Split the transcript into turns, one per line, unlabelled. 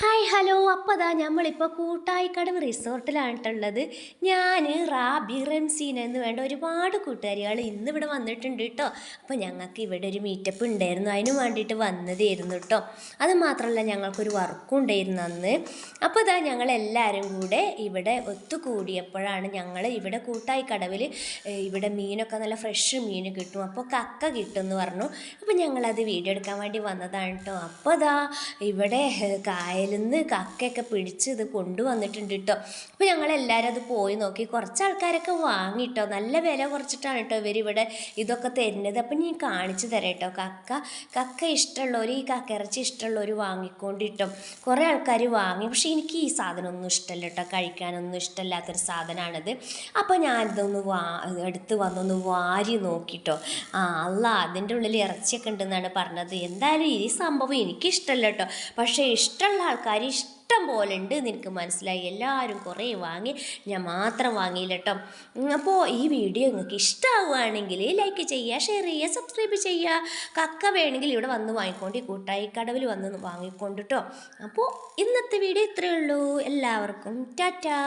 Hi hello അപ്പോൾ അതാ നമ്മളിപ്പോൾ കൂട്ടായിക്കടവ് റിസോർട്ടിലാണിട്ടുള്ളത്. ഞാൻ റാബി റംസീന എന്ന് വേണ്ട ഒരുപാട് കൂട്ടുകാരികൾ ഇന്നിവിടെ വന്നിട്ടുണ്ട് കേട്ടോ. അപ്പോൾ ഞങ്ങൾക്ക് ഇവിടെ ഒരു മീറ്റപ്പ് ഉണ്ടായിരുന്നു, അതിന് വേണ്ടിയിട്ട് വന്നതായിരുന്നു കേട്ടോ. അത് മാത്രമല്ല ഞങ്ങൾക്കൊരു വർക്കും ഉണ്ടായിരുന്നു അന്ന്. അപ്പോൾ അതാ ഞങ്ങളെല്ലാവരും കൂടെ ഇവിടെ ഒത്തുകൂടിയപ്പോഴാണ് ഞങ്ങൾ ഇവിടെ കൂട്ടായിക്കടവിൽ ഇവിടെ മീനൊക്കെ നല്ല ഫ്രഷ് മീൻ കിട്ടും, അപ്പോൾ കക്ക കിട്ടും എന്ന് പറഞ്ഞു. അപ്പോൾ ഞങ്ങളത് വീഡിയോ എടുക്കാൻ വേണ്ടി വന്നതാണ് കേട്ടോ. അപ്പോൾ അതാ ഇവിടെ കായലിൽ നിന്ന് കക്കയൊക്കെ പിടിച്ച് ഇത് കൊണ്ടുവന്നിട്ടുണ്ട് കേട്ടോ. അപ്പോൾ ഞങ്ങളെല്ലാവരും അത് പോയി നോക്കി. കുറച്ച് ആൾക്കാരൊക്കെ വാങ്ങിട്ടോ, നല്ല വില കുറച്ചിട്ടാണ് കേട്ടോ ഇവരിവിടെ ഇതൊക്കെ തരുന്നത്. അപ്പം ഞാൻ കാണിച്ചു തരാം കേട്ടോ. കക്ക ഇഷ്ടമുള്ളവർ, ഈ കക്കയിറച്ചി ഇഷ്ടമുള്ളവർ വാങ്ങിക്കൊണ്ടിട്ടോ. കുറേ ആൾക്കാർ വാങ്ങി, പക്ഷേ എനിക്ക് ഈ സാധനമൊന്നും ഇഷ്ടമല്ല കേട്ടോ, കഴിക്കാനൊന്നും ഇഷ്ടമില്ലാത്തൊരു സാധനമാണിത്. അപ്പോൾ ഞാനിതൊന്ന് എടുത്ത് വന്നൊന്ന് വാരി നോക്കിട്ടോ. അല്ല, അതിൻ്റെ ഉള്ളിൽ ഇറച്ചിയൊക്കെ ഉണ്ടെന്നാണ് പറഞ്ഞത്. എന്തായാലും ഈ സംഭവം എനിക്കിഷ്ടമല്ല കേട്ടോ, പക്ഷേ ഇഷ്ടമുള്ള ആൾക്കാർ ഇഷ്ടം പോലെ ഉണ്ട് എന്ന് എനിക്ക് മനസ്സിലായി. എല്ലാവരും കുറേ വാങ്ങി, ഞാൻ മാത്രം വാങ്ങിയില്ല കേട്ടോ. അപ്പോൾ ഈ വീഡിയോ നിങ്ങൾക്ക് ഇഷ്ടമാവുകയാണെങ്കിൽ ലൈക്ക് ചെയ്യുക, ഷെയർ ചെയ്യുക, സബ്സ്ക്രൈബ് ചെയ്യുക. കക്ക വേണമെങ്കിൽ ഇവിടെ വന്ന് വാങ്ങിക്കൊണ്ട്, ഈ കൂട്ടായിക്കടവിൽ വന്ന് വാങ്ങിക്കൊണ്ട് കേട്ടോ. അപ്പോൾ ഇന്നത്തെ വീഡിയോ ഇത്രയേ ഉള്ളൂ. എല്ലാവർക്കും ടാറ്റാ.